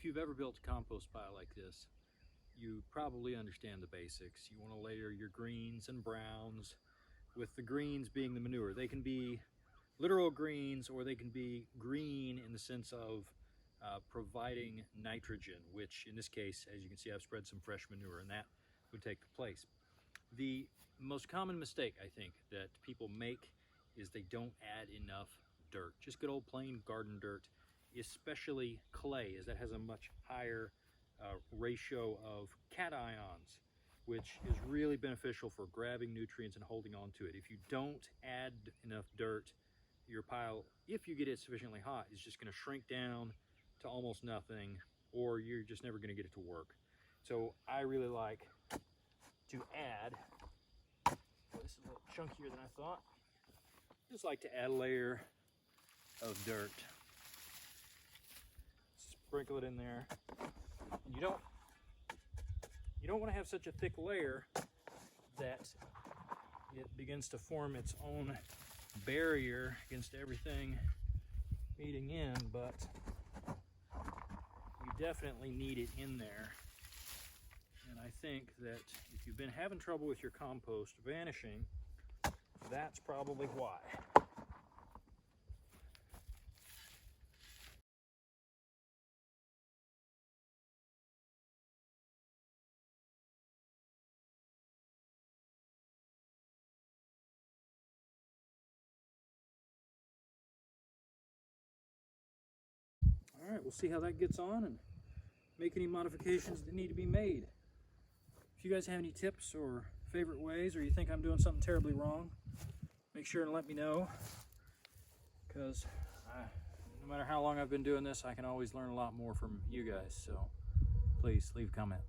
If you've ever built a compost pile like this, you probably understand the basics. You want to layer your greens and browns, with the greens being the manure. They can be literal greens, or they can be green in the sense of providing nitrogen, which in this case, as you can see, I've spread some fresh manure and that would take the place. The most common mistake I think that people make is they don't add enough dirt, just good old plain garden dirt, especially clay, as that has a much higher ratio of cations, which is really beneficial for grabbing nutrients and holding on to it. If you don't add enough dirt, your pile, if you get it sufficiently hot, is just going to shrink down to almost nothing, or you're just never going to get it to work. So I really like to add, this is a little chunkier than I thought, just like to add a layer of dirt. Sprinkle it in there. And you don't want to have such a thick layer that it begins to form its own barrier against everything feeding in, but you definitely need it in there. And I think that if you've been having trouble with your compost vanishing, that's probably why. All right, we'll see how that gets on and make any modifications that need to be made. If you guys have any tips or favorite ways, or you think I'm doing something terribly wrong, make sure and let me know, because no matter how long I've been doing this, I can always learn a lot more from you guys. So please leave a comment.